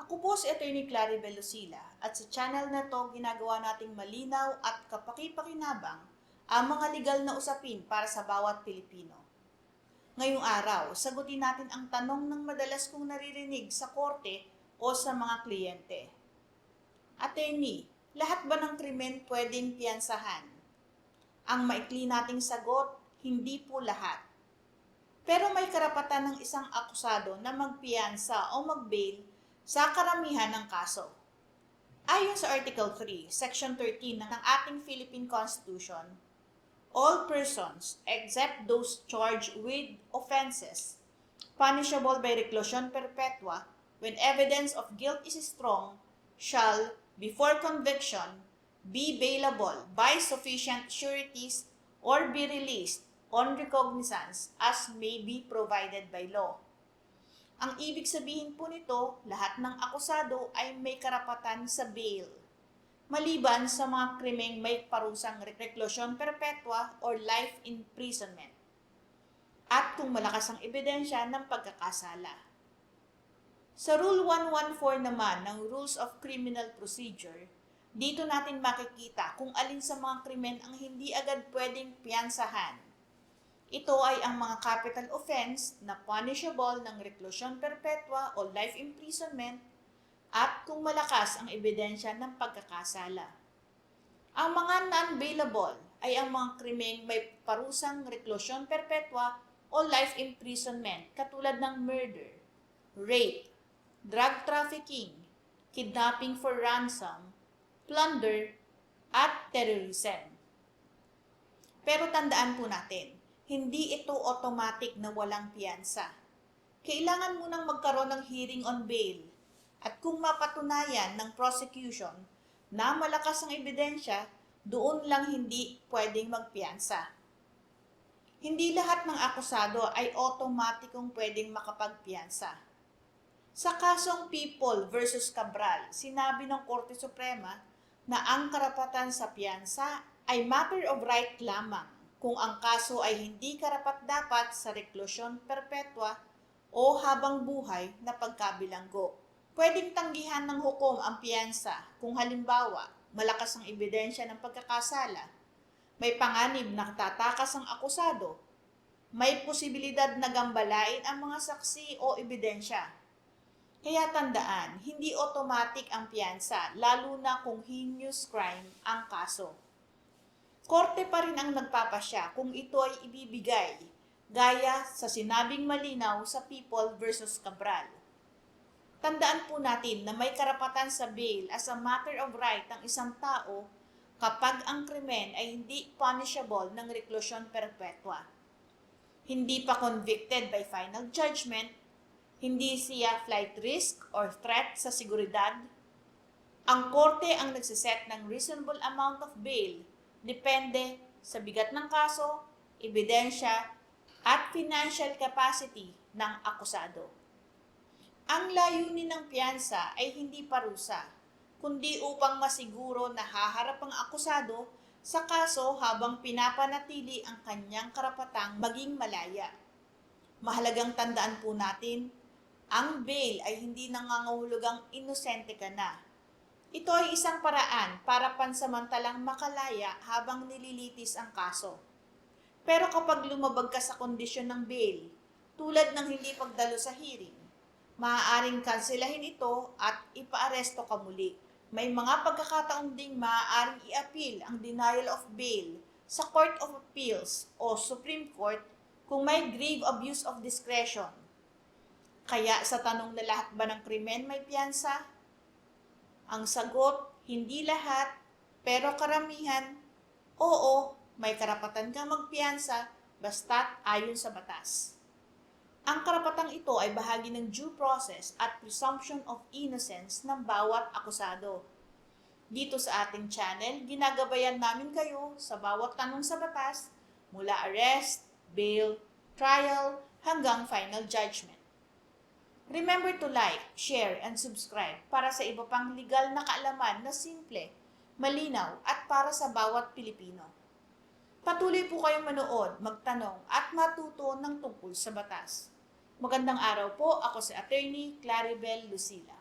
Ako po si Atty. Claribel Lucila at sa channel na to ginagawa nating malinaw at kapaki-pakinabang ang mga legal na usapin para sa bawat Pilipino. Ngayong araw, sagutin natin ang tanong ng madalas kong naririnig sa korte o sa mga kliyente. Attorney, lahat ba ng krimen pwedeng piyansahan? Ang maikli nating sagot, hindi po lahat. Pero may karapatan ng isang akusado na magpiyansa o mag-bail sa karamihan ng kaso. Ayon sa Article 3, Section 13 ng ating Philippine Constitution, all persons except those charged with offenses punishable by reclusion perpetua when evidence of guilt is strong shall, before conviction, be bailable by sufficient sureties or be released on recognizance as may be provided by law. Ang ibig sabihin po nito, lahat ng akusado ay may karapatan sa bail, maliban sa mga krimeng may parusang reclusion perpetua or life imprisonment, at kung malakas ang ebidensya ng pagkakasala. Sa Rule 114 naman ng Rules of Criminal Procedure, dito natin makikita kung alin sa mga krimen ang hindi agad pwedeng piyansahan. Ito ay ang mga capital offense na punishable ng reclusion perpetua o life imprisonment at kung malakas ang ebidensya ng pagkakasala. Ang mga non-bailable ay ang mga krimeng may parusang reclusion perpetua o life imprisonment katulad ng murder, rape, drug trafficking, kidnapping for ransom, plunder, at terrorism. Pero tandaan po natin, hindi ito automatic na walang piyansa. Kailangan munang magkaroon ng hearing on bail at kung mapatunayan ng prosecution na malakas ang ebidensya, doon lang hindi pwedeng magpiyansa. Hindi lahat ng akusado ay automatikong pwedeng makapagpiyansa. Sa kasong People versus Cabral, sinabi ng Korte Suprema na ang karapatan sa piyansa ay matter of right lamang kung ang kaso ay hindi karapat-dapat sa reclusion perpetua o habang buhay na pagkabilanggo. Pwedeng tanggihan ng hukom ang piyansa kung halimbawa malakas ang ebidensya ng pagkakasala, may panganib na tatakas ang akusado, may posibilidad na gambalain ang mga saksi o ebidensya. Kaya tandaan, hindi automatic ang piyansa lalo na kung heinous crime ang kaso. Korte pa rin ang nagpapasya kung ito ay ibibigay, gaya sa sinabing malinaw sa People versus Cabral. Tandaan po natin na may karapatan sa bail as a matter of right ang isang tao kapag ang krimen ay hindi punishable ng reclusion perpetua. Hindi pa convicted by final judgment, hindi siya flight risk or threat sa seguridad. Ang korte ang nagsiset ng reasonable amount of bail depende sa bigat ng kaso, ebidensya, at financial capacity ng akusado. Ang layunin ng piyansa ay hindi parusa, kundi upang masiguro na haharap ang akusado sa kaso habang pinapanatili ang kanyang karapatang maging malaya. Mahalagang tandaan po natin, ang bail ay hindi nangangahulugang inosente ka na. Ito ay isang paraan para pansamantalang makalaya habang nililitis ang kaso. Pero kapag lumabag ka sa kondisyon ng bail, tulad ng hindi pagdalo sa hearing, maaaring kanselahin ito at ipaaresto ka muli. May mga pagkakataon ding maaaring i-appeal ang denial of bail sa Court of Appeals o Supreme Court kung may grave abuse of discretion. Kaya sa tanong na lahat ba ng krimen may piyansa? Ang sagot, hindi lahat, pero karamihan, oo, may karapatan kang magpiyansa basta't ayon sa batas. Ang karapatang ito ay bahagi ng due process at presumption of innocence ng bawat akusado. Dito sa ating channel, ginagabayan namin kayo sa bawat tanong sa batas mula arrest, bail, trial, hanggang final judgment. Remember to like, share, and subscribe para sa iba pang legal na kaalaman na simple, malinaw, at para sa bawat Pilipino. Patuloy po kayong manood, magtanong, at matuto ng tungkol sa batas. Magandang araw po, ako si Atty. Claribel Lucila.